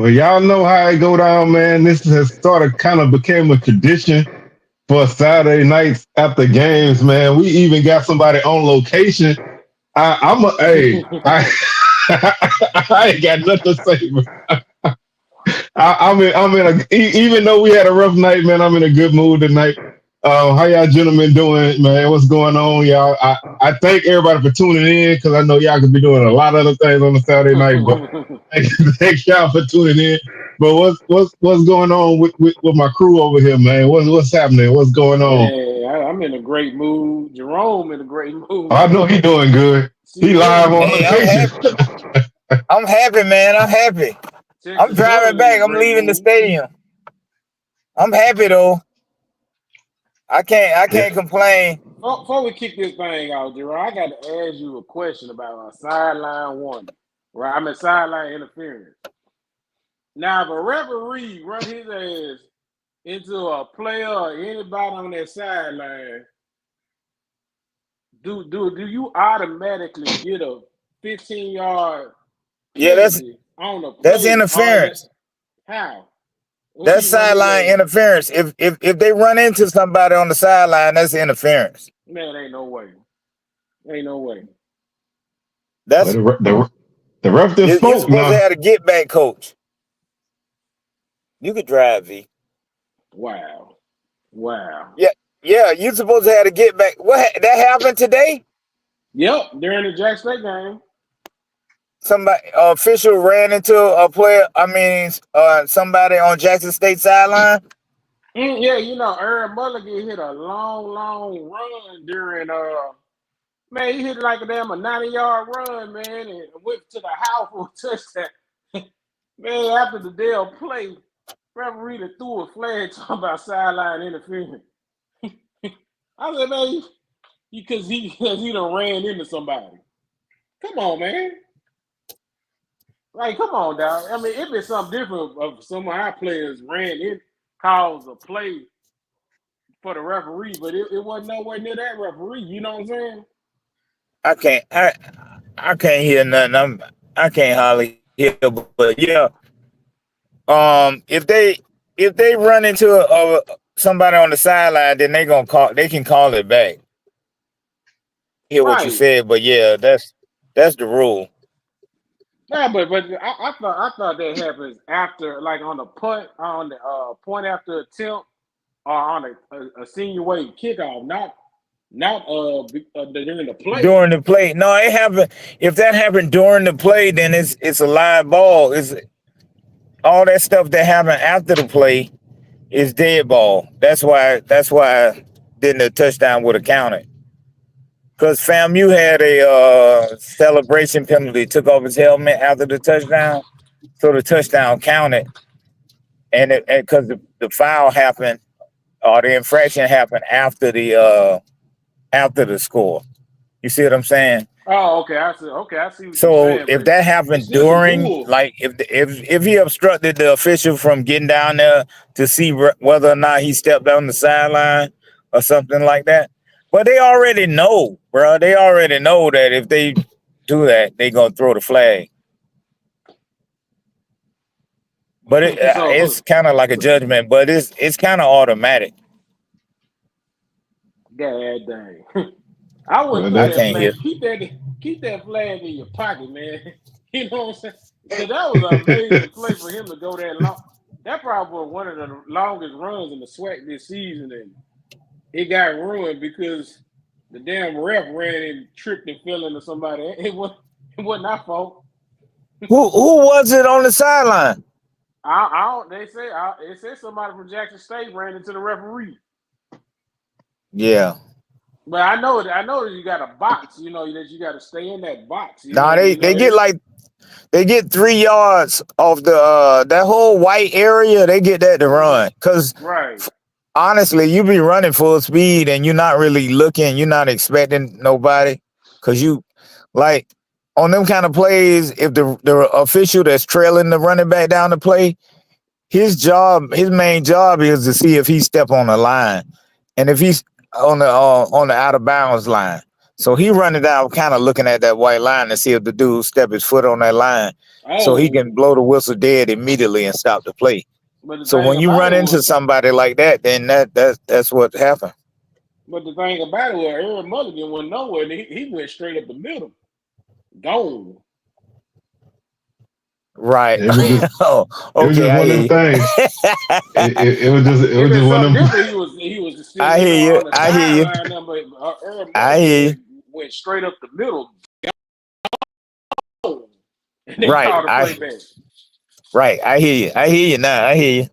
Well, y'all know how it go down, man. This has started kind of became a tradition for Saturday nights after games, man. We even got somebody on location. I'm a hey, I ain't got nothing to say, man. I'm in even though we had a rough night, man. I'm in a good mood tonight. How y'all gentlemen doing, man? What's going on, y'all? I thank everybody for tuning in because I know y'all could be doing a lot of other things on a Saturday night, but thank y'all for tuning in. But what's going on with my crew over here, man? What's happening? What's going on? Man, I'm in a great mood. Jerome in a great Oh, mood, I know man. he doing good. He See live Willie on Hey, I'm location. happy. I'm happy, man. I'm happy. I'm Texas driving Southern in a back. I'm great leaving the mood. stadium. I'm happy though. I Yeah. can't complain. Before we kick this thing out, Jerome, I got to ask you a question about a sideline warning. Right, I'm at sideline interference. Now, if a referee run his ass into a player or anybody on that sideline, do you automatically get a 15-yard Yeah, penalty on the that's play? Or is it interference. how? Who That's he run his sideline ass? interference. If they run into somebody on the sideline, that's interference. Man, ain't no way. Ain't no way. Well, That's the ref just you spoke supposed to now. have a get back coach. You could drive, V. Wow. Wow. Yeah, yeah. You supposed to have a get back. That happened today? Yep, during the Jack State game. Somebody official ran into a player. I mean, somebody on Jackson State sideline. Yeah, Aaron Mulligan hit a long run during man, he hit like a damn a 90-yard run, man, and went to the house for a touchdown. Man, after the damn play, referee that threw a flag talking about sideline interference. I said, man, because he done ran into somebody. Come on, man. Like, come on, dog. I mean, it'd be something different if some of our players ran in, caused a play for the referee, but it wasn't nowhere near that referee. You know what I'm saying? I can't. I can't hear nothing. I can't hardly hear. But yeah, if they run into somebody on the sideline, then they gonna call. They can call it back. Hear what you Right. said, but yeah, that's the rule. Yeah, but I thought that happens after, like on the punt, on the point after attempt, or on a insinuated kickoff, not during the play. During the play, no, it happened. If that happened during the play, then it's a live ball. It's all that stuff that happened after the play is dead ball. That's why then the touchdown would have counted. Because FAMU had a celebration penalty, took off his helmet after the touchdown, so the touchdown counted, and because the foul happened or the infraction happened after the score. You see what I'm saying? Oh, okay, I see. Okay, I see what you're So saying, if but that it's happened still some during, bull. like, if he obstructed the official from getting down there to see whether or not he stepped on the sideline or something like that, but they already know, bro. They already know that if they do that, they gonna throw the flag. But it's so, kind of like a judgment, but it's kind of automatic. god dang. I wouldn't Well, throw I that that can't hear. flag. Keep that flag in your pocket, man. You know what I'm saying? Because that was an amazing play for him to go that long. That probably was one of the longest runs in the SWAC this season, and it got ruined because the damn ref ran and tripped and fell into somebody. It wasn't our fault. Who was it on the sideline? I don't. It said somebody from Jackson State ran into the referee. Yeah. But I know that you got a box. That you got to stay in that box. Nah, they get It, like they get 3 yards off the that whole white area. They get that to run because right. honestly, you be running full speed and you're not really looking. You're not expecting nobody because you like on them kind of plays. If the official that's trailing the running back down the play, his main job is to see if he step on the line, and if he's on the out of bounds line. So he running down, kind of looking at that white line to see if the dude step his foot on that line, so he can blow the whistle dead immediately and stop the play. But the So thing when you about run it into was, somebody like that, then that's what happened. but the thing about it was, Earl Mulligan went nowhere. And he went straight up the middle, gone. Right. It was just Oh, it was okay, just I one of hear them you. things. It was If it's just one of something them. different, he was still, I hear you. on the I hear you. sideline. But Earl I Mulligan hear you. went straight up the middle, gone. And they Right. called the play back. Right. I hear you. I hear you now. I hear you.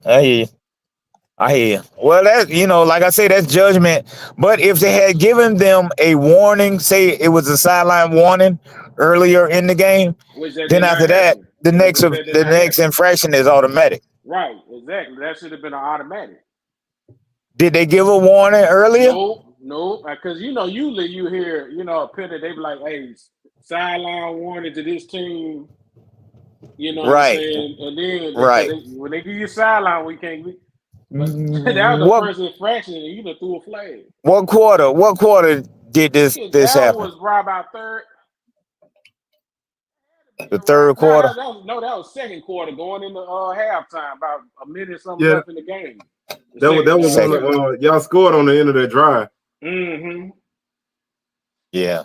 I hear you. Well, that, like I say, that's judgment. But if they had given them a warning, say it was a sideline warning earlier in the game, Which that then did not after that, happen. the Which next that did not happen. infraction is automatic. Right, exactly. That should have been an automatic. Did they give a warning earlier? Nope. Because usually you hear, a penalty, they be like, hey, sideline warning to this team. You know what I'm saying? And then when they give you sideline, we can't. But that was the first infraction, and you done threw a flag. What quarter did this happen? That was right about third. The third quarter. That was second quarter, going into halftime. About a minute something left in the game. That was on the y'all scored on the end of that drive. Mm-hmm. Yeah.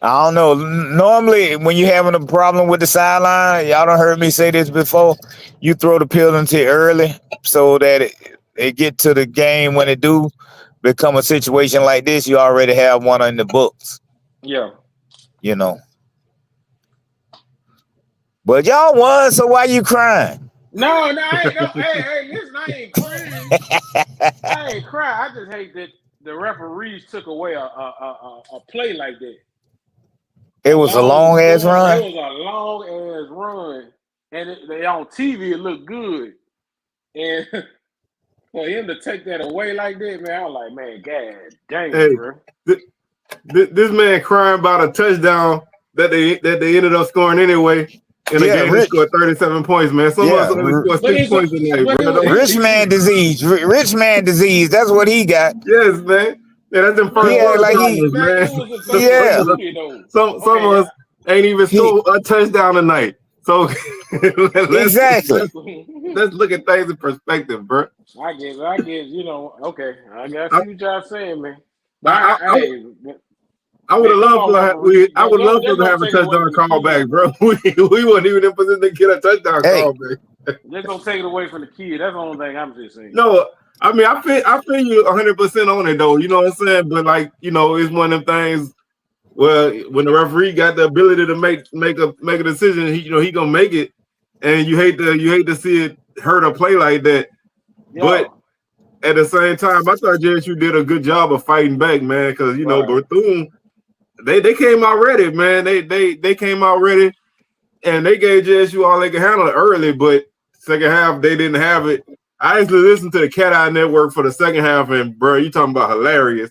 I don't know. Normally, when you're having a problem with the sideline, y'all done heard me say this before, you throw the penalty early so that it get to the game. When it do become a situation like this, you already have one in the books. Yeah. But y'all won, so why you crying? No, hey, listen, I ain't crying. I ain't crying. I just hate that the referees took away a play like that. It was a long ass run. It was a long ass run, and they on TV it looked good, and for him to take that away like that, man, I was like, man, god dang, bro. This man crying about a touchdown that they ended up scoring anyway. In a game that scored 37 points, man. Some of us only scored 6 points in there, bro. Rich man disease. Rich man disease. That's what he got. Yes, man. Yeah, that's them first world problems, man. Some of us ain't even scored a touchdown tonight. So exactly. Let's look at things in perspective, bro. I guess, okay. I got to see what y'all saying, man. But I would have loved to have a touchdown call back, bro. We weren't even in position to get a touchdown call back. Just don't take it away from the kid. That's the only thing I'm just saying. No, I mean I feel you 100% on it though. You know what I'm saying? But it's one of them things. Well, when the referee got the ability to make a decision, he gonna make it, and you hate to see it hurt a play like that. Yeah. But at the same time, I thought JSU did a good job of fighting back, man. Because Bethune. They came out ready, man. They came out ready, and they gave JSU all they could handle early. But second half, they didn't have it. I actually listened to the Cat Eye Network for the second half, and bro, you talking about hilarious.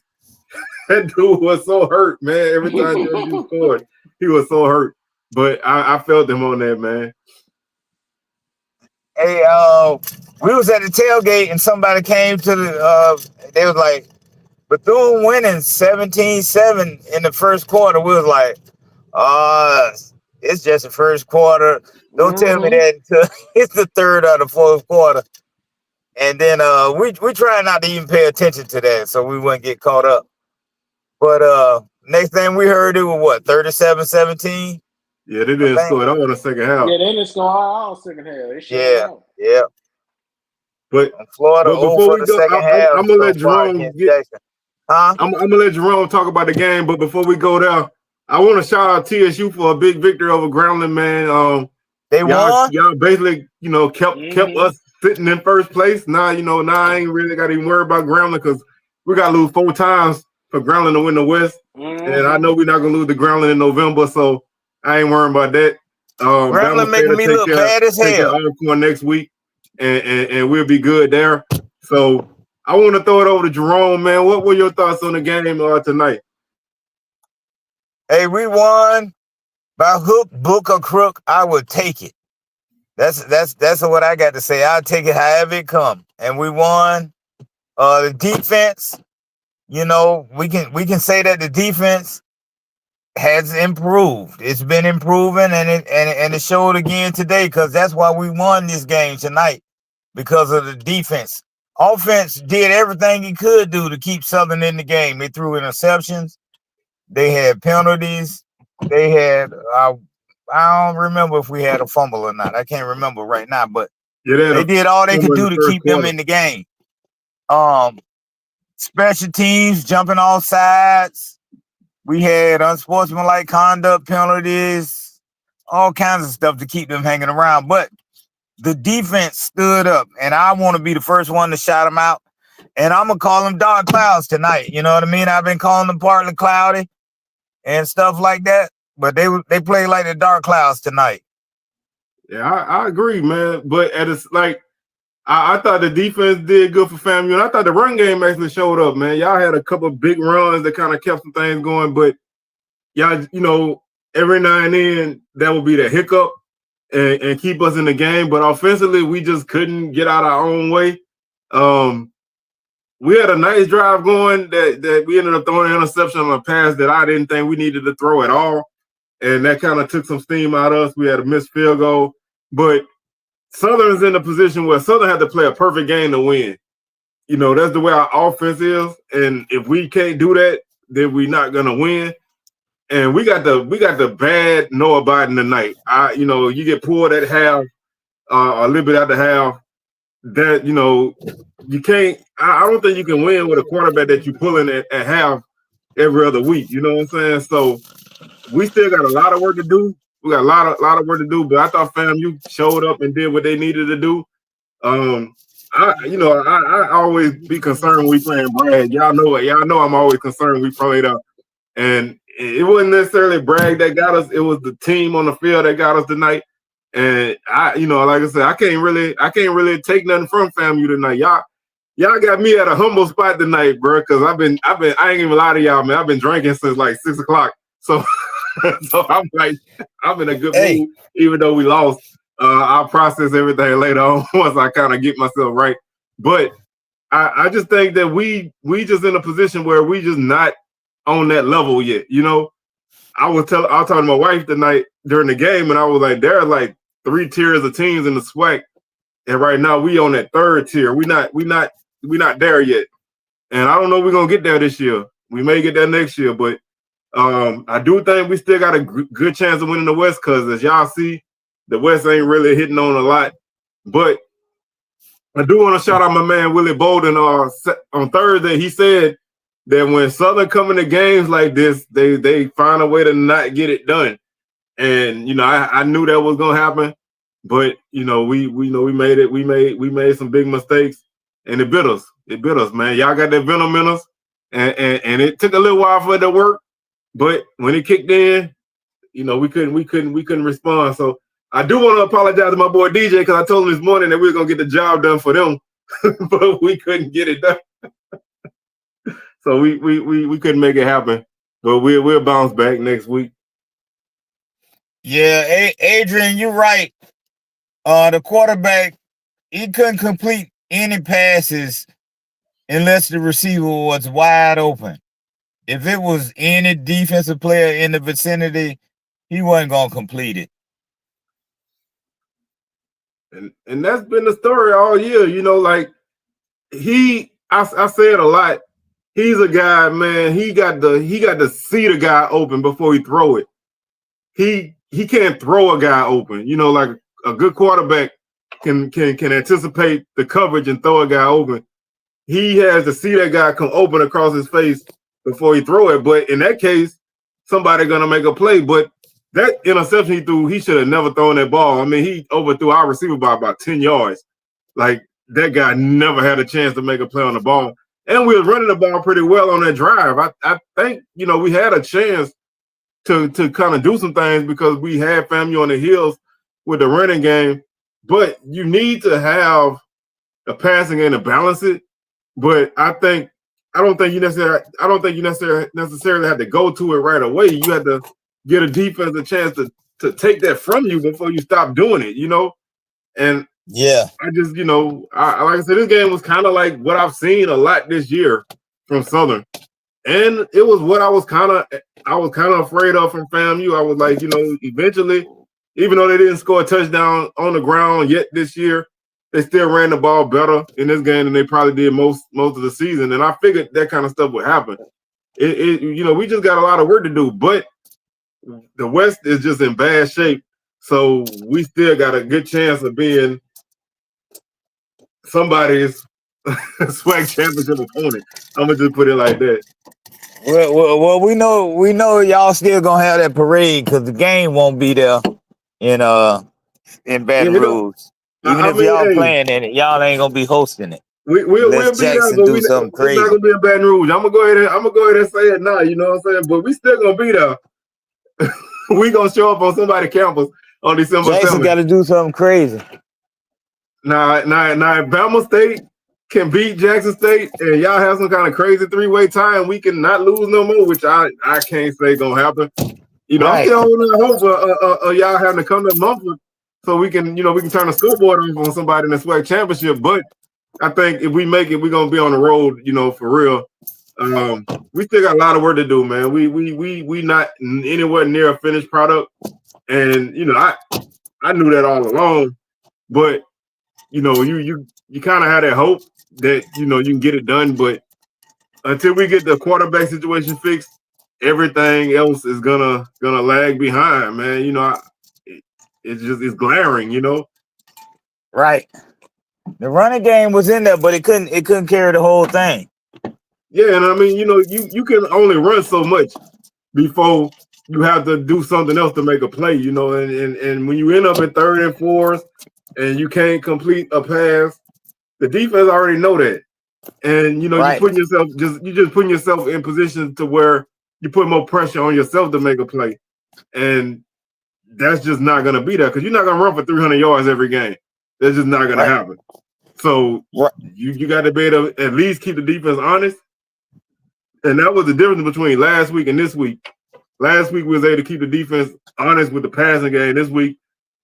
That dude was so hurt, man. Every time JSU scored, he was so hurt. But I felt him on that, man. Hey, we was at the tailgate, and somebody came to the. They was like, Bethune winning 17-7 in the first quarter. We was like, it's just the first quarter. Don't tell me that until it's the third or the fourth quarter. And then we try not to even pay attention to that so we wouldn't get caught up. But next thing we heard, it was what, 37-17? Yeah, they didn't score at all in the second half. Yeah, they didn't score all second half. Yeah. But Florida before we go, second half, I'm gonna let Jerome I'm gonna let Jerome talk about the game, but before we go there, I want to shout out TSU for a big victory over Grambling, man. They won. Y'all basically, kept us sitting in first place. Now I ain't really got to even worry about Grambling because we got to lose 4 times for Grambling to win the West, and I know we're not gonna lose the Grambling in November, so I ain't worrying about that. Grambling making me look bad as hell. Next week, and we'll be good there. So. I want to throw it over to Jerome, man. What were your thoughts on the game tonight? Hey, we won by hook, book, or crook. I would take it. That's what I got to say. I'll take it however it come. And we won. The defense, we can say that the defense has improved. It's been improving, and it showed again today, because that's why we won this game tonight, because of the defense. Offense did everything he could do to keep Southern in the game. They threw interceptions. They had penalties. They had I don't remember if we had a fumble or not. I can't remember right now, but they did all they could do to keep them in the game. Special teams jumping off sides. We had unsportsmanlike conduct penalties, all kinds of stuff to keep them hanging around. But the defense stood up, and I want to be the first one to shout them out. And I'm going to call them dark clouds tonight. You know what I mean? I've been calling them partly cloudy and stuff like that, but they played like the dark clouds tonight. Yeah, I agree, man. But I thought the defense did good for FAMU, and I thought the run game actually showed up, man. Y'all had a couple of big runs that kind of kept some things going, but y'all, every now and then that would be the hiccup and keep us in the game. But offensively, we just couldn't get out our own way. We had a nice drive going that we ended up throwing an interception on a pass that I didn't think we needed to throw at all. And that kind of took some steam out of us. We had a missed field goal. But Southern's in a position where Southern had to play a perfect game to win. That's the way our offense is. And if we can't do that, then we're not gonna win. And we got the bad Noah Biden tonight. You get pulled at half, a little bit after half. That you can't. I don't think you can win with a quarterback that you pulling at half every other week. You know what I'm saying? So we still got a lot of work to do. We got a lot of work to do. But I thought FAMU showed up and did what they needed to do. I always be concerned when we playing Bragg. Y'all know I'm always concerned when we played up. And it wasn't necessarily Bragg that got us. It was the team on the field that got us tonight. And like I said, I can't really take nothing from FAMU tonight. Y'all got me at a humble spot tonight, bro. Because I ain't even lie to y'all, man. I've been drinking since like 6 o'clock. So I'm in a good mood, even though we lost. I'll process everything later on once I kind of get myself right. But I just think that we just in a position where we just not on that level yet. I was talking to my wife tonight during the game, and I was like, there are like 3 tiers of teams in the SWAC, and right now we on that 3rd tier. We not there yet, and I don't know if we're gonna get there this year. We may get there next year, but I do think we still got a good chance of winning the West, because as y'all see, the West ain't really hitting on a lot. But I do want to shout out my man Willie Bolden. On Thursday, he said that when Southern come into games like this, they find a way to not get it done. And I knew that was gonna happen, but we made it. We made some big mistakes, and it bit us. It bit us, man. Y'all got that venom in us, and it took a little while for it to work, but when it kicked in, we couldn't respond. So I do want to apologize to my boy DJ, because I told him this morning that we were gonna get the job done for them, but we couldn't get it done. So we couldn't make it happen, but we'll bounce back next week. Yeah, Adrian, you're right. The quarterback, he couldn't complete any passes unless the receiver was wide open. If it was any defensive player in the vicinity, he wasn't gonna complete it. And that's been the story all year. I say it a lot. He's a guy, man. He got to see the guy open before he throw it. He can't throw a guy open. Like a good quarterback can anticipate the coverage and throw a guy open. He has to see that guy come open across his face before he throw it. But in that case, somebody gonna make a play. But that interception he threw, he should have never thrown that ball. I mean, he overthrew our receiver by about 10 yards. Like, that guy never had a chance to make a play on the ball. And we were running the ball pretty well on that drive. I think, we had a chance to kind of do some things because we had FAMU on the heels with the running game. But you need to have a passing game to balance it. But I don't think you necessarily have to go to it right away. You have to get a defense a chance to take that from you before you stop doing it, And yeah, I just, like I said, this game was kind of like what I've seen a lot this year from Southern. And it was what I was kind of afraid of from FAMU. I was like, eventually, even though they didn't score a touchdown on the ground yet this year, they still ran the ball better in this game than they probably did most of the season. And I figured that kind of stuff would happen. We just got a lot of work to do, but the West is just in bad shape. So we still got a good chance of being somebody's SWAC championship opponent. I'm gonna just put it like that. Well, we know y'all still gonna have that parade because the game won't be there in Baton Rouge. Even if y'all playing in it, y'all ain't gonna be hosting it. We'll be there, but it's not gonna be in Baton Rouge. I'm gonna go ahead and say it now. You know what I'm saying? But we still gonna be there. We gonna show up on somebody's campus on December 7th. Jackson got to do something crazy. Now, if Bama State can beat Jackson State and y'all have some kind of crazy three-way tie and we can not lose no more, which I can't say gonna happen. Right. I'm still holding hope of y'all having to come to Mumford so we can turn the scoreboard off on somebody in the SWAC championship. But I think if we make it, we're gonna be on the road, for real. We still got a lot of work to do, man. We not anywhere near a finished product, and I knew that all along. But you kind of had that hope that you can get it done. But until we get the quarterback situation fixed, everything else is gonna lag behind, man. It's glaring, Right. The running game was in there, but it couldn't carry the whole thing. Yeah, and I mean, you can only run so much before you have to do something else to make a play, and when you end up in 3rd and 4s and you can't complete a pass, the defense already know that. And right. you're just putting yourself in position to where you put more pressure on yourself to make a play. And that's just not gonna be there because you're not gonna run for 300 yards every game. That's just not gonna happen. So you got to be able to at least keep the defense honest. And that was the difference between last week and this week. Last week we was able to keep the defense honest with the passing game. This week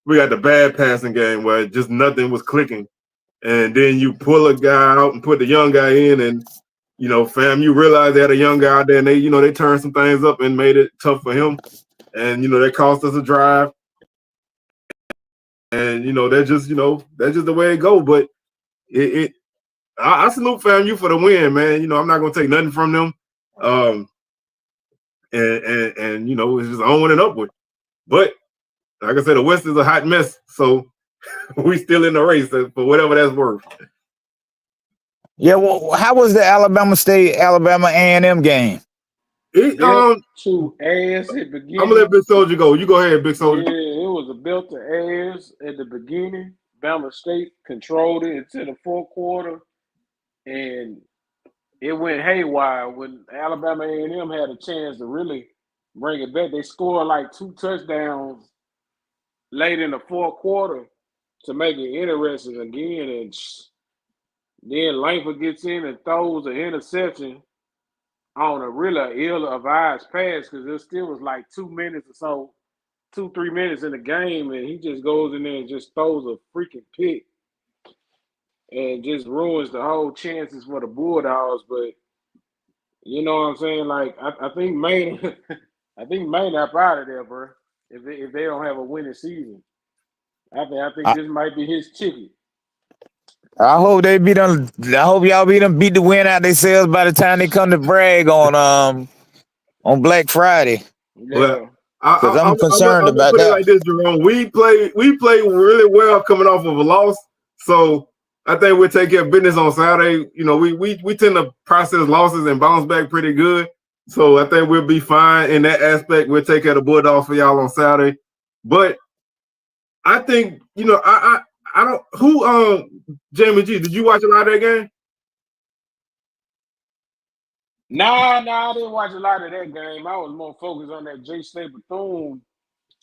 we got the bad passing game where just nothing was clicking. And then you pull a guy out and put the young guy in, and you realize they had a young guy out there, and they turned some things up and made it tough for him. And that cost us a drive. And that's just the way it go. But I salute FAMU for the win, man. I'm not gonna take nothing from them. And it's just on and upward. But like I said, the West is a hot mess, so we still in the race for whatever that's worth. Yeah, well, how was the Alabama A&M game? To ass at the beginning. I'm gonna let Big Soldier go. You go ahead, Big Soldier. Yeah, it was a belt to ass at the beginning. Bama State controlled it into the 4th quarter, and it went haywire when Alabama A&M had a chance to really bring it back. They scored like 2 touchdowns late in the 4th quarter to make it interesting again, and then Langford gets in and throws an interception on a really ill-advised pass because there still was like 2 minutes or so, 2-3 minutes in the game, and he just goes in there and just throws a freaking pick and just ruins the whole chances for the Bulldogs. But you know what I'm saying? Like I think Maine up out of there, bro. If they don't have a winning season, I think this might be his ticket. I hope they beat them. I hope y'all beat the win out themselves by the time they come to brag on Black Friday. Yeah. Well, I'm concerned I'm about put that. It like this, Jerome. We play really well coming off of a loss, so I think we'll take care of business on Saturday. We tend to process losses and bounce back pretty good, so I think we'll be fine in that aspect. We'll take care of the Bulldogs for y'all on Saturday, but I think I don't. Who Jamie G? Did you watch a lot of that game? No, I didn't watch a lot of that game. I was more focused on that J. State Bethune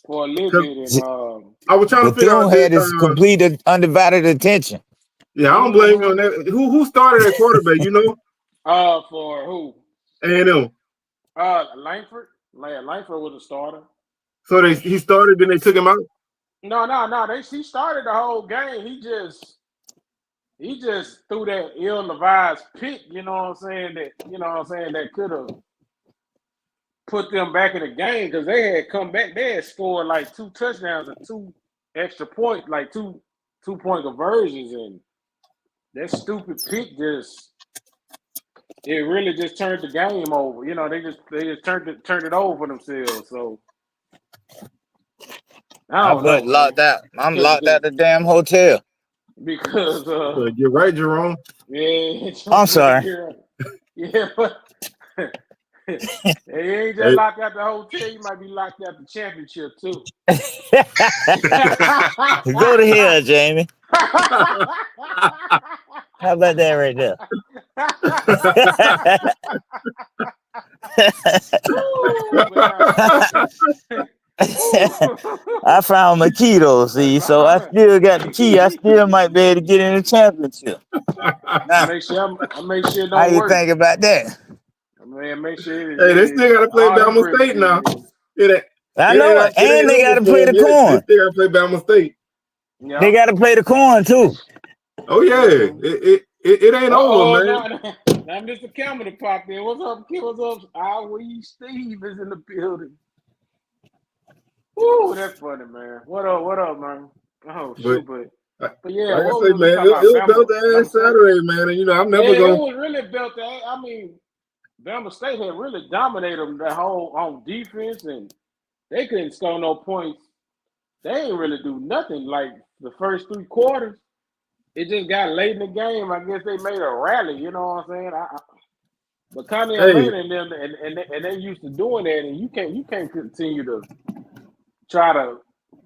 for a little bit, and I was trying to figure out. Bethune had his complete undivided attention. Yeah, I don't blame you on that. Who started at quarterback? For who? A&M. Langford. Langford was a starter. So he started, then they took him out. No. He started the whole game. He just threw that ill-advised pick. You know what I'm saying? That could have put them back in the game because they had come back. They had scored like 2 touchdowns and 2 extra points, like 2-point conversions, and that stupid pick it really just turned the game over. You know, they just turned it over for themselves. So I don't know, locked out. I'm locked out the damn hotel. Because you're right, Jerome. Yeah, I'm sorry. Yeah, but you ain't just locked out the hotel. You might be locked out the championship too. Go to hell, Jamie. How about that right there? I found my key though, see, so I still got the key. I still might be able to get in the championship. Now, make sure it don't how you work. think about that? Man, make sure Hey, they still got to play Bama State now. I know it, and they got to play the corn. They got to play Bama State. Yep. They got to play the corn too. Oh yeah, it ain't over, man. Now Mr. Cameron popped in. What's up, kid? What's up? Steve is in the building. Woo, that's funny, man. What up, man? Oh shoot, but yeah, like I say, man, it was built to ass Saturday, man. And I'm never going. It was really built to ass. I mean, Bama State had really dominated them that whole on defense, and they couldn't score no points. They ain't really do nothing like the first 3 quarters. It just got late in the game. I guess they made a rally. You know what I'm saying? But Connie and them, and they used to doing that, and you can't continue to try to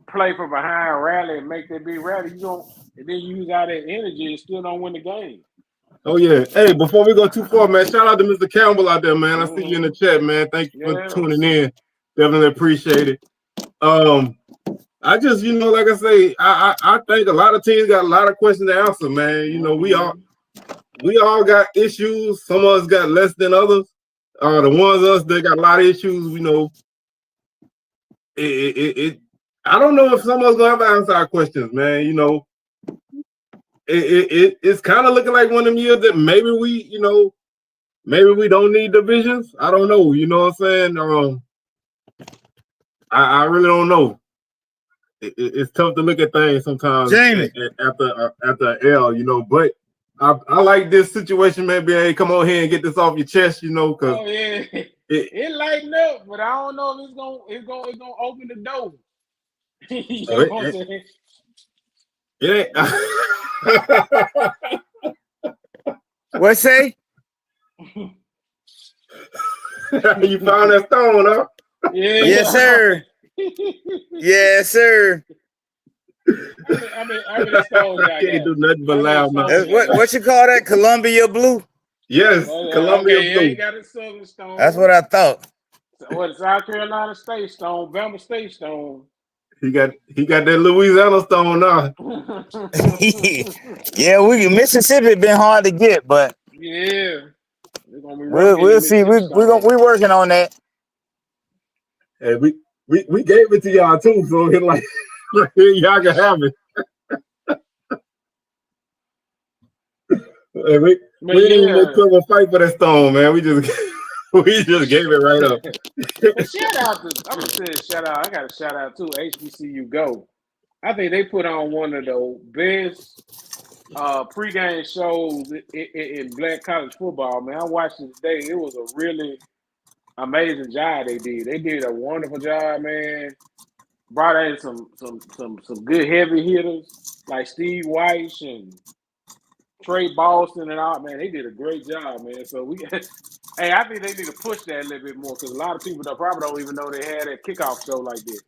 play from behind, rally, and make that big rally. You don't, and then use all that energy and still don't win the game. Oh yeah. Hey, before we go too far, man, shout out to Mr. Campbell out there, man. I see you in the chat, man. Thank you for tuning in. Definitely appreciate it. I just, like I say, I think a lot of teams got a lot of questions to answer, man. You know, we all got issues. Some of us got less than others. The ones of us that got a lot of issues, I don't know if some of us gonna have to answer our questions, man. It's kind of looking like one of them years that maybe we don't need divisions. I don't know. You know what I'm saying? I really don't know. It's tough to look at things sometimes after L, but I like this situation, man. Hey, come on here and get this off your chest, because it lightened up, but I don't know if it's gonna open the door. You know what I'm saying? It ain't. What say? You found that stone, huh? Yeah. Yes, sir. Yes, sir. I mean, I can't do nothing but laugh. What you call that? Columbia Blue? Yes, Columbia Blue. Ain't got a Southern Stone. That's what I thought. What, South Carolina State Stone, Bama State Stone. He got that Louisiana Stone now. Yeah, Mississippi been hard to get, but yeah, we'll see. We working on that. Hey, we gave it to y'all too, so like y'all can have it. Hey, we didn't even make a fight for that stone, man. We just gave it right up. Shout out to, I'm gonna say shout out. I got a shout out to HBCU Go. I think they put on one of the best pregame shows in black college football, man. I watched it today. It was a really amazing job they did. They did a wonderful job, man. Brought in some good heavy hitters like Steve Weiss and Trey Boston and all. Man, they did a great job, man. So hey, I think they need to push that a little bit more because a lot of people probably don't even know they had a kickoff show like this.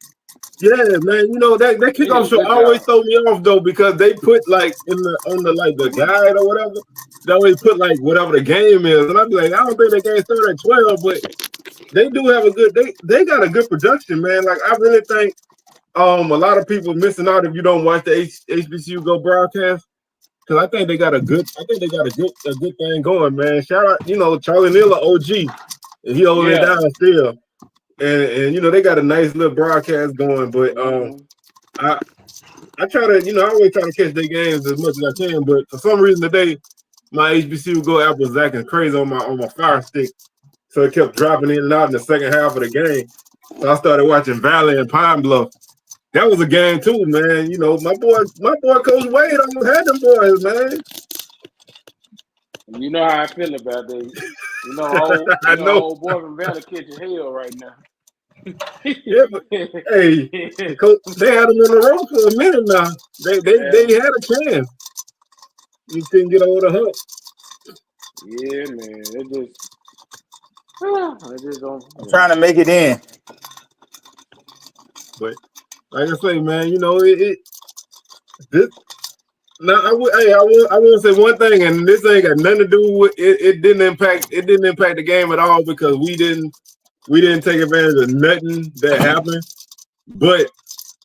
Yeah, man. That kickoff show always throw me off though because they put like on the guide or whatever. They always put like whatever the game is, and I'd be like, I don't think the game started at 12, but they do have a good. They got a good production, man. Like I really think a lot of people missing out if you don't watch the HBCU Go broadcast. Because I think they got a good thing going, man. Shout out, Charlie Neal, OG, and he holding it down still. And they got a nice little broadcast going. But I try to, I always try to catch their games as much as I can. But for some reason today, my HBCU Go app was acting crazy on my Fire Stick, So it kept dropping in and out in the second half of the game. So I started watching Valley and Pine Bluff. That was a game too, man. You know, my boy Coach Wade almost had them boys, man. You know how I feel about that. You know, old boy from Valley catching hell right now. Yeah, but hey, Coach, they had them in the row for a minute now. They had a chance. You couldn't get over the hump. Yeah, man. I just don't. I'm trying to make it in. But like I say, man, you know this. Now I want to say one thing, and this ain't got nothing to do with it. It didn't impact the game at all because we didn't take advantage of nothing that happened. But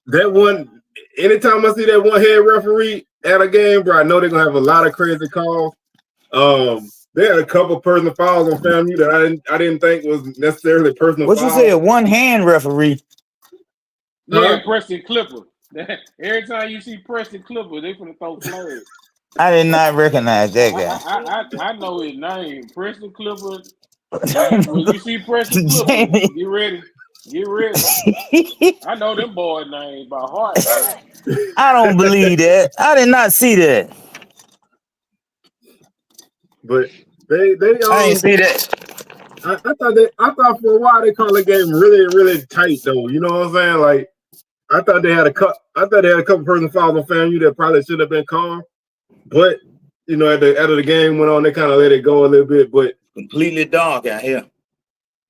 that one, anytime I see that one head referee at a game, bro, I know they're gonna have a lot of crazy calls. They had a couple personal fouls on FAMU that I didn't think was necessarily personal. What you say? A one hand referee? Yeah, Preston Clipper. Every time you see Preston Clipper, they finna throw flags. I did not recognize that guy. I know his name, Preston Clipper. When you see Preston Clipper, get ready. Get ready. I know them boys' names by heart. I don't believe that. I did not see that. But they I ain't see that. I thought for a while they called the game really, really tight though. You know what I'm saying? Like I thought they had a couple personal fouls on FAMU that probably should have been called. But you know, after the game went on, they kind of let it go a little bit. But completely dark out here.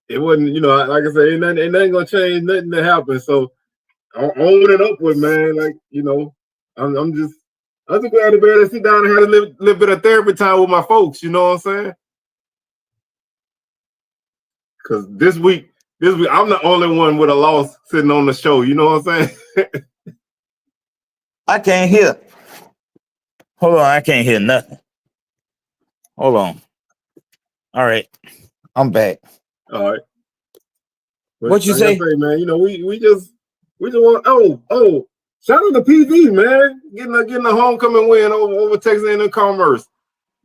It wasn't, you know, like I said, ain't nothing gonna change, nothing to happen. So I'm owning it up with, man. Like, you know, I'm just glad to be able to sit down and have a little bit of therapy time with my folks. You know what I'm saying? Because this week I'm the only one with a loss sitting on the show. You know what I'm saying? I can't hear. Hold on, I can't hear nothing. Hold on. All right, I'm back. All right. But What you say? Man? You know, we just want shout out to PV, man, getting a homecoming win over Texas A&M Commerce,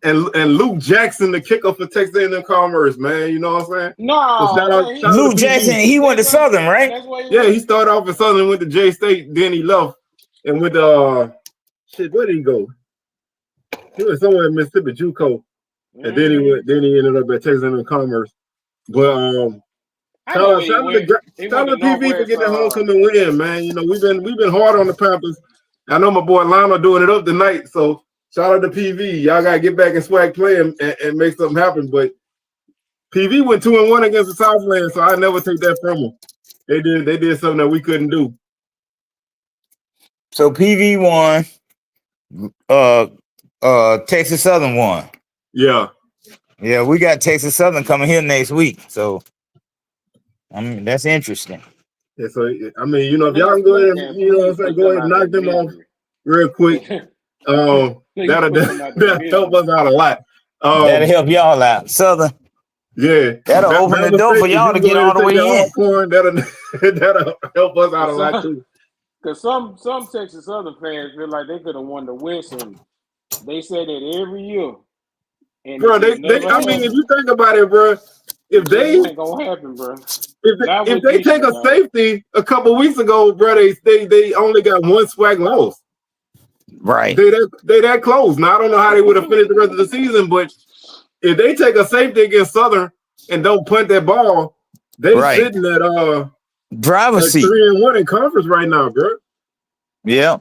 and Luke Jackson, the kicker for Texas A&M Commerce, man. You know what I'm saying? No, so shout out Luke Jackson. He went to Southern, right? He started off at Southern, went to J State, then he left and went to where did he go? He went somewhere in Mississippi, JUCO, and then he ended up at Texas A&M Commerce. But shout out to PV for getting that homecoming win, man. You know, we've been hard on the Panthers. I know my boy Lionel doing it up tonight, so shout out to PV. Y'all gotta get back in SWAC play and make something happen. But PV went 2-1 against the Southland, so I never take that from them. They did something that we couldn't do. So PV won. Texas Southern won. Yeah. Yeah, we got Texas Southern coming here next week. So I mean, that's interesting. Yeah, so I mean, you know, if y'all can go ahead and, you know what I'm saying, go ahead and knock them off real quick. That'll help us out a lot. That'll help y'all out. Southern. Yeah. That'll open the door for y'all to get all the way in. That'll help us out a lot too. Because some Texas Southern fans feel like they could have won the West, and they say that every year. And bro, I mean, if you think about it, bro, if they ain't gonna happen, bro. If they take a safety a couple weeks ago, bro, they only got one SWAC loss. Right. They that close. Now I don't know how they would have finished the rest of the season, but if they take a safety against Southern and don't punt that ball, they sitting at driver's seat 3-1 in conference right now, bro. Yeah.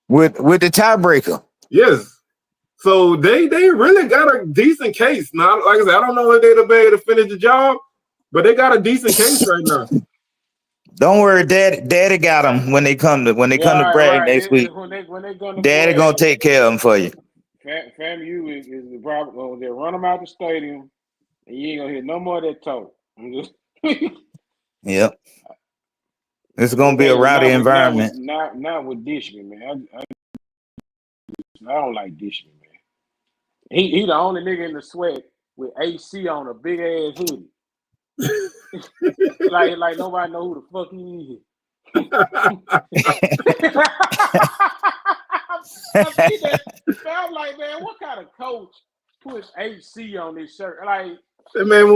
With the tiebreaker. Yes. So they really got a decent case. Now, like I said, I don't know if they'll be able to finish the job, but they got a decent case right now. Don't worry, Daddy got them when they come to Bragg next week. Daddy gonna take care of them for you. FAMU is the problem. They'll run them out the stadium, and you ain't gonna hear no more of that talk. Yep. It's gonna be a rowdy environment. Not with Dishman, man. I don't like Dishman, man. He the only nigga in the SWAC with AC on a big ass hoodie. like nobody know who the fuck he is. I felt like, man, what kind of coach puts AC on this shirt? Like, That man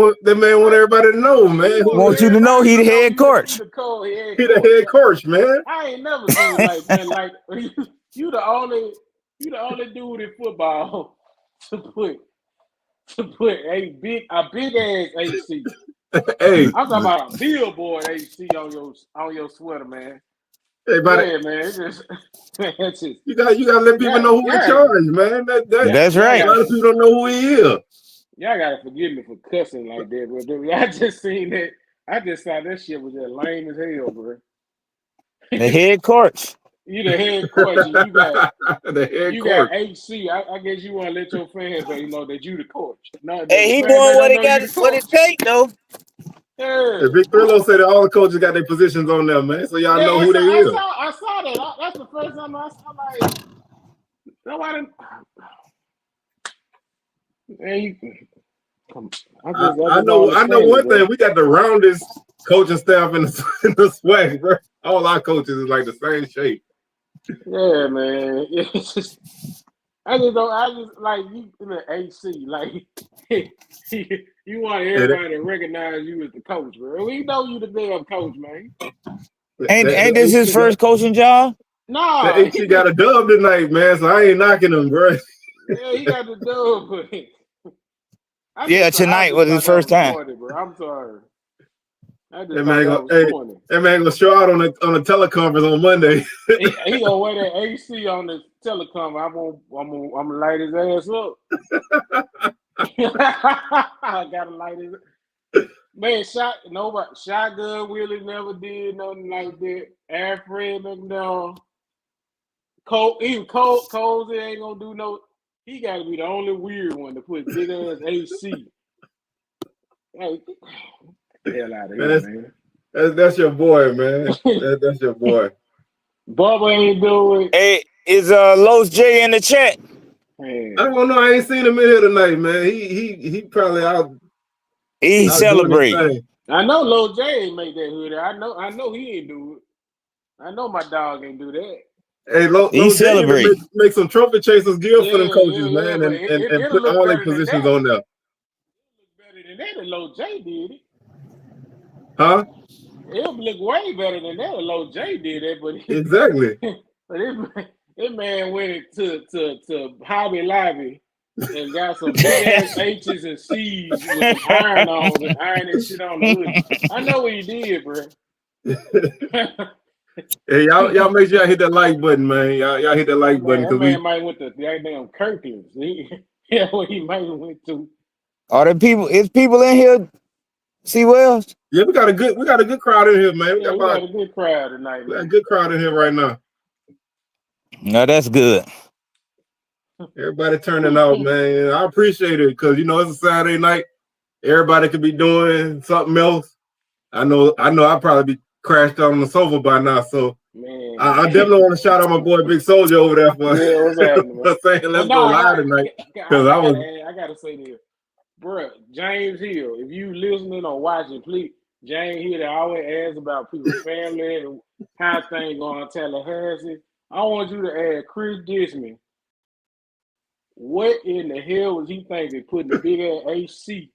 want everybody to know, man. Want you to know he the head coach. He the head coach, man. I ain't never seen like man, like you the only dude in football to put a big ass AC. Hey, I'm talking about a billboard AC on your sweater, man. Hey, yeah, man. It's just, you gotta let people know who in charge, man. That's right. A lot of people don't know who he is. Y'all gotta forgive me for cussing like that, but I just seen that. I just thought that shit was just lame as hell, bro. The head coach. You the head coach, and you got the head you coach. got HC. I guess you want to let your fans know that you the coach. No, Hey, he doing what he got, what it take though. Yeah. And Big Thrillo said that all the coaches got their positions on there, man. So y'all know who they is. I saw that. That's the first time I saw like nobody. I know one thing. We got the roundest coaching staff in the SWAC, bro. All our coaches is like the same shape. Yeah, man. It's just, I just like you in the AC, like you want everybody to recognize you as the coach, bro. We know you the damn coach, man. Ain't this his first coaching job? No, the HC got a dub tonight, man. So I ain't knocking him, bro. Yeah, he got the dub. Yeah, tonight was his first time. Funny, bro. I'm sorry. That man gonna show out on a teleconference on Monday. he gonna wear that AC on the telecom. I'm gonna light his ass up. I gotta light his man. Shotgun Willie never did nothing like that. Alfred McDowell, Cozy ain't gonna do no. He gotta be the only weird one to put big ass AC. Like, hell out of here, man. That's your boy, man. That's your boy. Bubba ain't doing. Hey, is Los J in the chat? Man. I don't know. I ain't seen him in here tonight, man. He probably out. He celebrating. I know Lil J ain't make that hoodie. I know he ain't do it. I know my dog ain't do that. Hey, Lil J make some trophy chasers gear for them coaches, man, and put all their positions on there. It look better than that if Lil J did it. Huh? It'll look way better than that if Lil J did it, but exactly. But this man went to Hobby Lobby and got some big ass H's and C's with some iron on and ironing shit on the hood. I know what he did, bro. Hey, y'all make sure y'all hit that like button, man. Y'all hit that like button because man might went to goddamn Kirkland's. Yeah, what he might have went to. Are there people? Is people in here? See Wells? Yeah, we got a good crowd in here, man. We got a good crowd tonight. We got a good crowd in here right now. No, that's good. Everybody turning out, man. I appreciate it because it's a Saturday night. Everybody could be doing something else. I know. I'll probably be crashed out on the sofa by now. So I definitely want to shout out my boy Big Soldier over there for saying let's go live tonight. Because I gotta say this, bro. James Hill, if you listening or watching, please. James Hill, they always ask about people's family and how things going on Tallahassee. I want you to ask Chris Disman, what in the hell was he thinking putting the big ass AC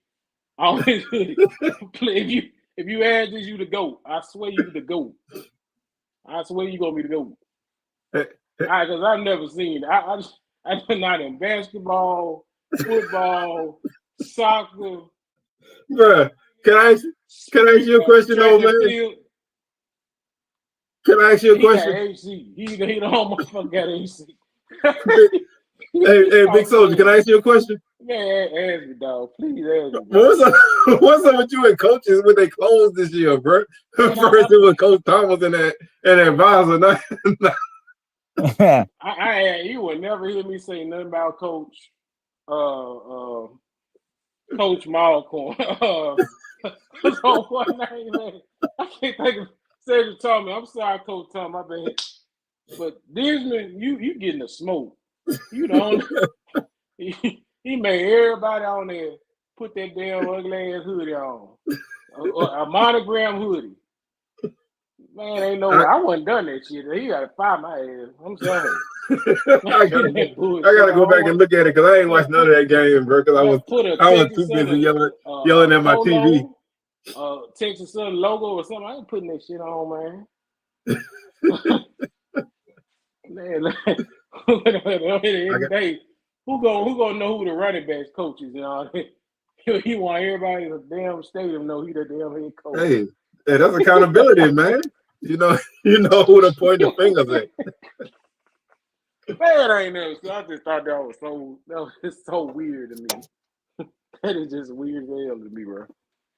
on his hoodie? If you ask this, you the GOAT. I swear you the GOAT. I swear you gonna be the GOAT. Because I've never seen it. I've been out in basketball, football, soccer. Bruh, can I ask you a question, though, man? Can I ask you a question? AC. He the whole motherfucker got AC. Hey, Big Soldier, can I ask you a question? Man, ask me, dog. Please ask me. What's up with you and coaches with their clothes this year, bro? First it was Coach Thomas and advisor. You would never hear me say nothing about Coach Malcolm. What name, man? I can't think of Cedric Thomas. I'm sorry, Coach Thomas. My bad. But Disman, you getting the smoke. You don't. He made everybody on there put that damn ugly ass hoodie on, a monogram hoodie. Man, ain't no. I wasn't done that shit. He got to fire my ass. I'm sorry. I gotta go back and look at it because I ain't watched none of that game, bro. Because I was too busy yelling at my TV. Texas Southern logo or something. I ain't putting that shit on, man. Man, at the end of the day, who gonna know who the running backs coach is? You know, he want everybody in the damn stadium know he the damn head coach. Hey, that's accountability, man. You know who to point the fingers at. Man, I ain't never. I just thought that was so weird to me. That is just weird as hell to me, bro.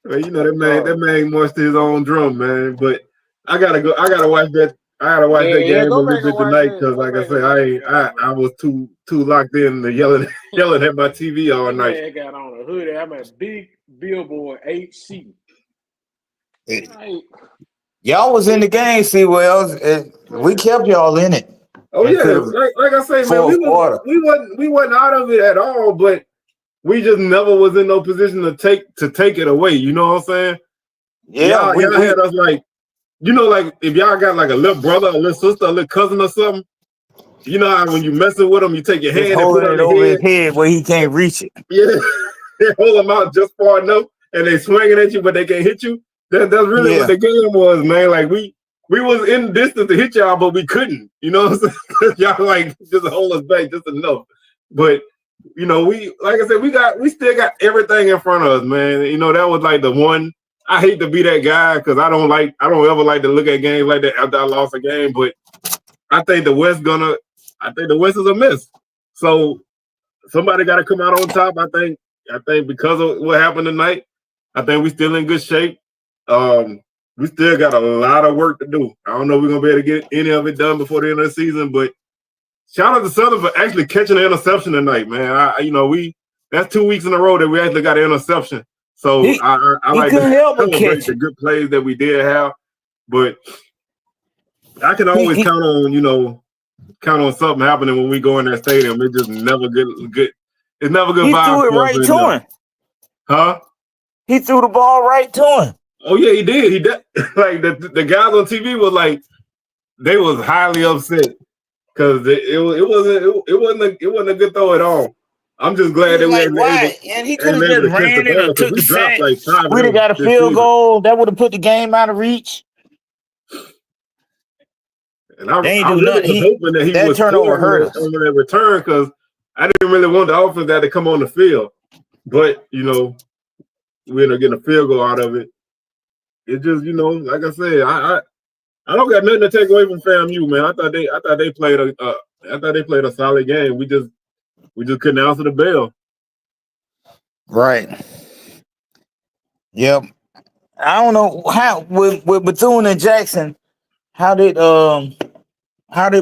Well, that man wants his own drum, man. But I gotta watch that. I gotta watch that game a little bit tonight because, like I said, I was too locked in to yelling at my TV all night. Man got on a hoodie. I'm a big billboard HC. Y'all was in the game, see, Wells. We kept y'all in it. Oh yeah, like I say, man, we wasn't out of it at all, but we just never was in no position to take it away. You know what I'm saying? Yeah, y'all had us like, like if y'all got like a little brother, a little sister, a little cousin or something, you know how when you messing with him, you take your hand and put it over his head where he can't reach it. Yeah, they hold him out just far enough, and they swinging at you, but they can't hit you. That's really what the game was, man. Like we was in distance to hit y'all, but we couldn't. You know what I'm saying? Y'all like just hold us back just enough. But we, like I said, we still got everything in front of us, man. That was like the one. I hate to be that guy because I don't ever like to look at games like that after I lost a game. But I think the West is a mess. So somebody got to come out on top. I think because of what happened tonight, I think we still in good shape. We still got a lot of work to do. I don't know if we're gonna be able to get any of it done before the end of the season, but shout out to Southern for actually catching an interception tonight, man. That's 2 weeks in a row that we actually got an interception. So I like to celebrate the good plays that we did have, but I can always count on something happening when we go in that stadium. It just never good. It's never good. He threw it right to him. Huh? He threw the ball right to him. Oh yeah, he did. He did. Like the guys on TV was like, they was highly upset because it wasn't a good throw at all. I'm just glad that we were able. And he could have just ran it or took the sack. We'd have got a field goal that would have put the game out of reach. And I really was hoping that he would turnover hurt us on that return because I didn't really want the offense to come on the field, but we ended up getting a field goal out of it. It just, like I said, I don't got nothing to take away from FAMU, man. I thought they played a solid game. We just couldn't answer the bell. Right. Yep. I don't know how with Bethune and Jackson. How did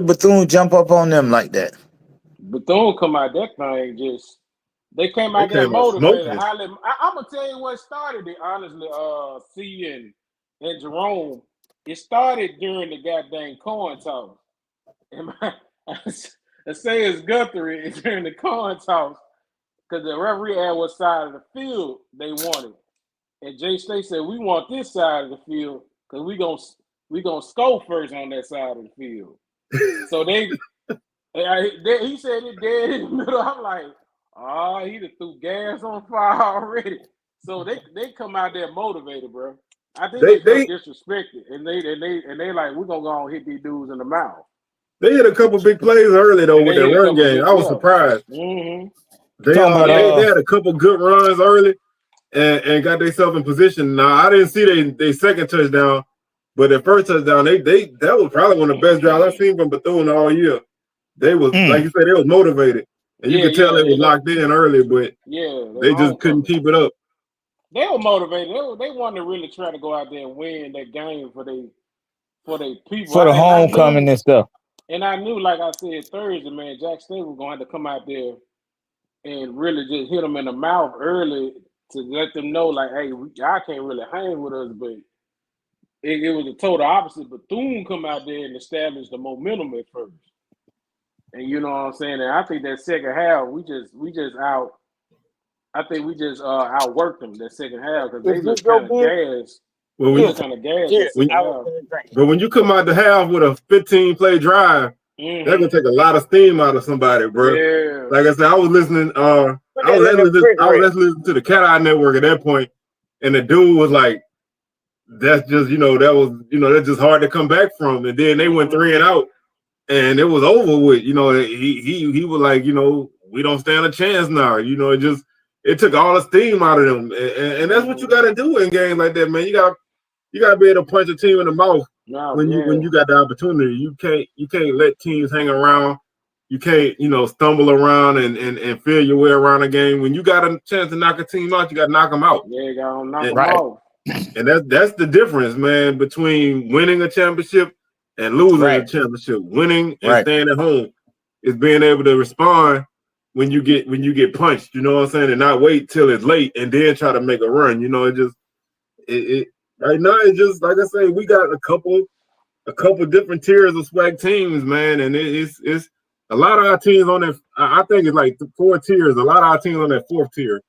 Bethune jump up on them like that? Bethune come out that thing they came out there motivated. I'm gonna tell you what started it, honestly. C and Jerome, it started during the goddamn coin toss. I say it's Guthrie during the coin toss because the referee asked what side of the field they wanted, and Jay State said we want this side of the field because we gonna score first on that side of the field. So he said it dead in the middle. I'm like, he done threw gas on fire already. So they come out there motivated, bro. I think they felt disrespected, and they like, we're gonna go and hit these dudes in the mouth. They hit a couple big plays early though with that run game. I was surprised. Mm-hmm. They had a couple good runs early and got themselves in position. Now I didn't see their second touchdown, but their first touchdown, that was probably one of the best drives I've seen from Bethune all year. They was like you said, they was motivated. And you could tell they was locked in early, but they just couldn't keep it up. They were motivated. They wanted to really try to go out there and win that game for their people. For the homecoming and stuff. And I knew, like I said Thursday, man, Jack State was going to have to come out there and really just hit them in the mouth early to let them know, like, hey, y'all can't really hang with us. But it was the total opposite. Bethune come out there and establish the momentum at first. And you know what I'm saying? And I think that second half, we just outworked them that second half because they just kind of gassed. Well, when you kind of gas. Cheers. when, I was gonna drink. but when you come out the half with a 15-play drive, that's gonna take a lot of steam out of somebody, bro. Yeah. Like I said, I was listening. I Put was that in the refrigerator. listening to the Cat Eye Network at that point, and the dude was like, "That's just that's just hard to come back from." And then they went 3 and out, and it was over with. He was like, we don't stand a chance now. It took all the steam out of them, and that's what you got to do in games like that, man. You got to be able to punch a team in the mouth when you got the opportunity. You can't let teams hang around. You can't stumble around and feel your way around a game. When you got a chance to knock a team out, you got to knock them out. Yeah, you got to knock them out. And that's the difference, man, between winning a championship and losing a championship. Winning and staying at home is being able to respond when you get punched. You know what I'm saying, and not wait till it's late and then try to make a run. It right now it's just like I say, we got a couple different tiers of SWAC teams, man, and it's a lot of our teams on that. I think it's like 4 tiers. A lot of our teams on that 4th tier.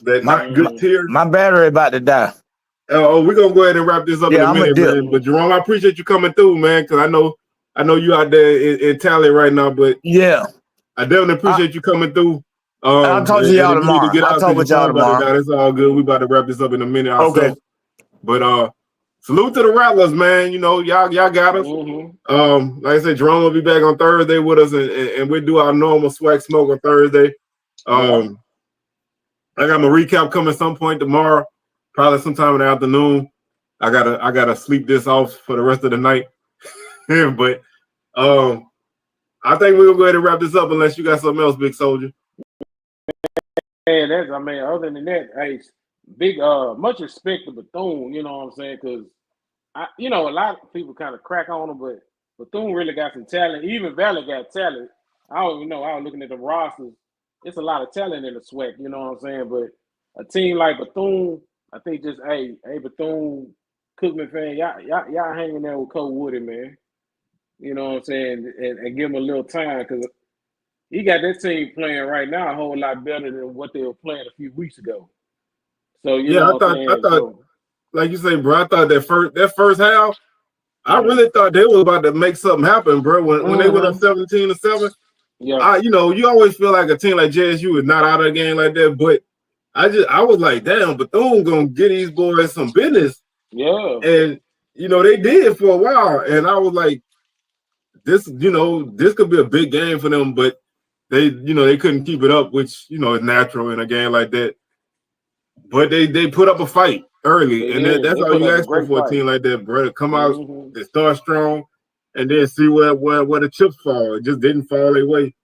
That not good tier. My battery about to die. Oh, we're gonna go ahead and wrap this up in a minute, man. But Jerome, I appreciate you coming through, man, because I know you out there in Tally right now, but yeah, I definitely appreciate you coming through. I'll talk to y'all tomorrow. I'll talk with y'all tomorrow. It's all good. We about to wrap this up in a minute. Okay. But salute to the Rattlers, man. Y'all got us. Like I said, Jerome will be back on Thursday with us, and we'll do our normal SWAC smoke on Thursday. I got my recap coming some point tomorrow, probably sometime in the afternoon. I gotta sleep this off for the rest of the night. But I think we're gonna go ahead and wrap this up unless you got something else, Big Soldier. Yeah, other than that, hey, big much respect to Bethune, you know what I'm saying? Because a lot of people kind of crack on him, but Bethune really got some talent. Even Valley got talent. I don't even know. I was looking at the rosters. It's a lot of talent in the SWAC, you know what I'm saying? But a team like Bethune, I think just hey Bethune, Cookman fan, y'all hanging there with Cole Woody, man. You know what I'm saying? And give him a little time because he got that team playing right now a whole lot better than what they were playing a few weeks ago. So I thought, like you say, bro, I thought that first half, I really thought they were about to make something happen, bro. When they went up 17-7. Yeah, you always feel like a team like JSU is not out of the game like that, but I was like, damn, Bethune gonna get these boys some business. Yeah, and they did for a while, and I was like, this could be a big game for them, but they couldn't keep it up, which is natural in a game like that. But they put up a fight early, and that's all you ask for a team like that, bro. To come out and start strong, and then see where the chips fall. It just didn't fall their way.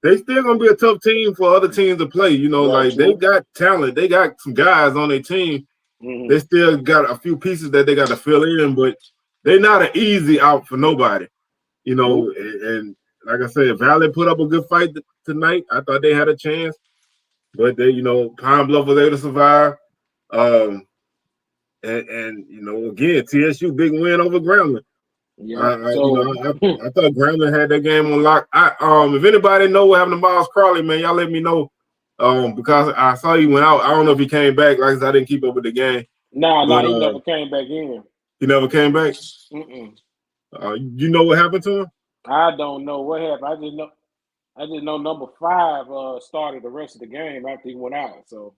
They still gonna be a tough team for other teams to play. They got talent. They got some guys on their team. They still got a few pieces that they got to fill in, but they're not an easy out for nobody. And like I said, Valley put up a good fight tonight. I thought they had a chance, but they, Pine Bluff was able to survive. And again, TSU big win over Grambling. Yeah, I thought Grambling had that game on lock. If anybody know what happened to Miles Crawley, man, y'all let me know. Because I saw he went out. I don't know if he came back. Like I said, I didn't keep up with the game. No, he never came back in. He never came back? You know what happened to him? I don't know what happened. I just know number 5 started the rest of the game after he went out. So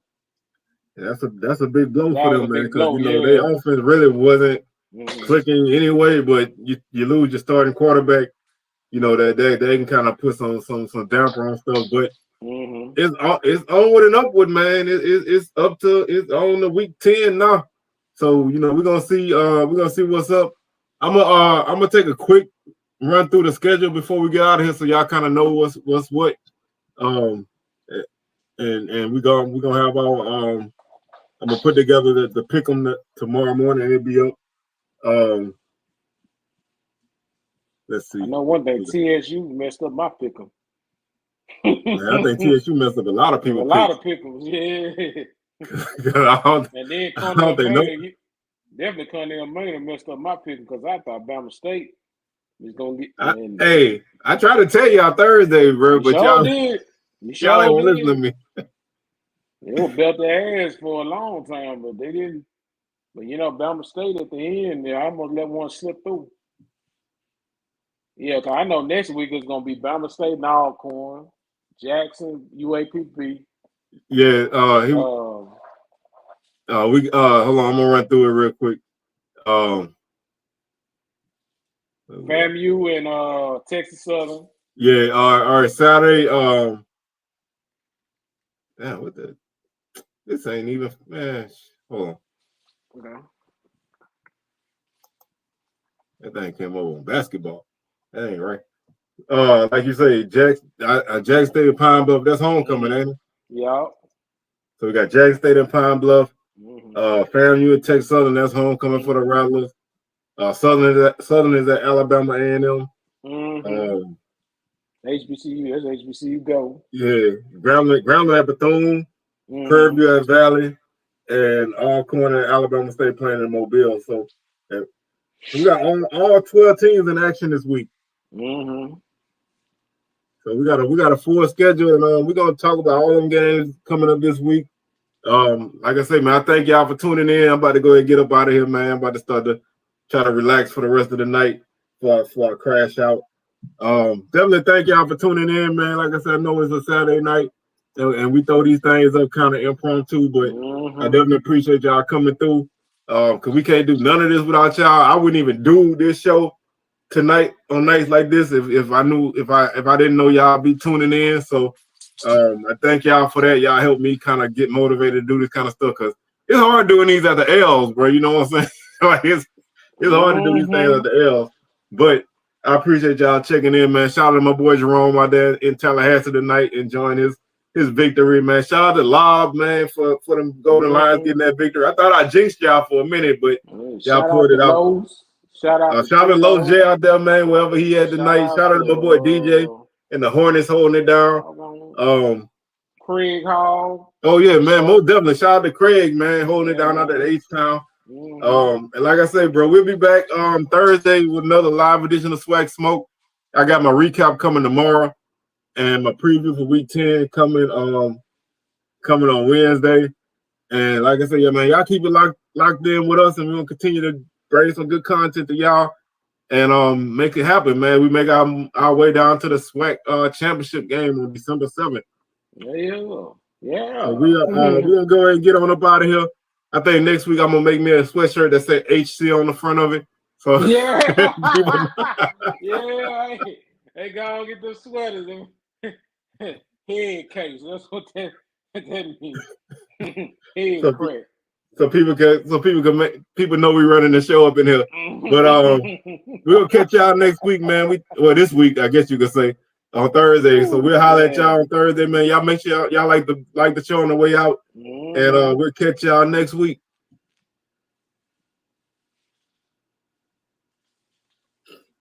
that's a big blow for them, man. Because their offense really wasn't clicking anyway. But you lose your starting quarterback. That they can kind of put some damper on stuff. But it's onward and upward, man. It's on the week 10 now. So we're gonna see what's up. I'm gonna take a quick run through the schedule before we get out of here, so y'all kind of know what's what. And we're gonna have our I'm gonna put together the pick 'em tomorrow morning. It'll be up. Let's see. I know one thing. TSU messed up my pick 'em. Man, I think TSU messed up a lot of people. A lot of pickles, yeah. And then definitely Cornell Maynard messed up my pick because I thought Bama State was gonna get. I tried to tell y'all Thursday, bro, but y'all ain't listening to me. They were belt their ass for a long time, but they didn't. But you know, Bama State at the end, I almost let one slip through. Yeah, 'cause I know next week it's gonna be Bama State and Alcorn, Jackson, UAPB. Yeah, Um, we hold on, I'm gonna run through it real quick. FAMU and Texas Southern. Yeah, all right, Saturday. Damn, what the? This ain't even, man. Hold on. Okay. That thing came over on basketball. That ain't right. Like you say, Jackson State and Pine Bluff, that's homecoming, ain't it? Yeah. So we got Jackson State and Pine Bluff. Mm-hmm. FAMU and Texas Southern, that's homecoming for the Rattlers. Southern is at Alabama A&M. Mm-hmm. HBCU, that's HBCU go. Yeah, Grambling at Bethune, Mm-hmm. Curveview at Valley, and Alcorn at Alabama State playing in Mobile. So we got all 12 teams in action this week. Mm-hmm. So we got a full schedule, and we're gonna talk about all them games coming up this week. Like I say, man, I thank y'all for tuning in. I'm about to go ahead and get up out of here, man. I'm about to start to try to relax for the rest of the night before I crash out. Definitely thank y'all for tuning in, man. Like I said, I know it's a Saturday night, and we throw these things up kind of impromptu, but I definitely appreciate y'all coming through. Because we can't do none of this without y'all. I wouldn't even do this show tonight on nights like this if I didn't know y'all be tuning in. So I thank y'all for that. Y'all helped me kind of get motivated to do this kind of stuff because it's hard doing these at the L's, bro. You know what I'm saying? Like it's hard to do these things at the L's, but I appreciate y'all checking in, man. Shout out to my boy Jerome, my dad in Tallahassee tonight, enjoying his victory, man. Shout out to Lob, man, for them Golden Lions getting that victory. I thought I jinxed y'all for a minute, but y'all pulled it out. Lowe's. Shout out to Low J out there, man, wherever he had tonight. Shout out to my boy DJ and the Hornets holding it down. Craig Hall. Oh yeah, man, most definitely. Shout out to Craig, man, holding it down out at H-Town. And like I say, bro, we'll be back Thursday with another live edition of SWAC Smoke. I got my recap coming tomorrow, and my preview for Week 10 coming on Wednesday. And like I said, yeah, man, y'all keep it locked in with us, and we're gonna continue to bring some good content to y'all and make it happen, man. We make our way down to the SWAC championship game on December 7th. Yeah. So we're gonna go ahead and get on up out of here. I think next week I'm gonna make me a sweatshirt that says HC on the front of it. So yeah, yeah. Hey, go get the sweaters and head case. That's what that means. Head crack. So people know we running the show up in here. But we'll catch y'all next week, man. This week, I guess you could say, on Thursday. So we'll holler at y'all on Thursday, man. Y'all make sure y'all like the show on the way out. And we'll catch y'all next week.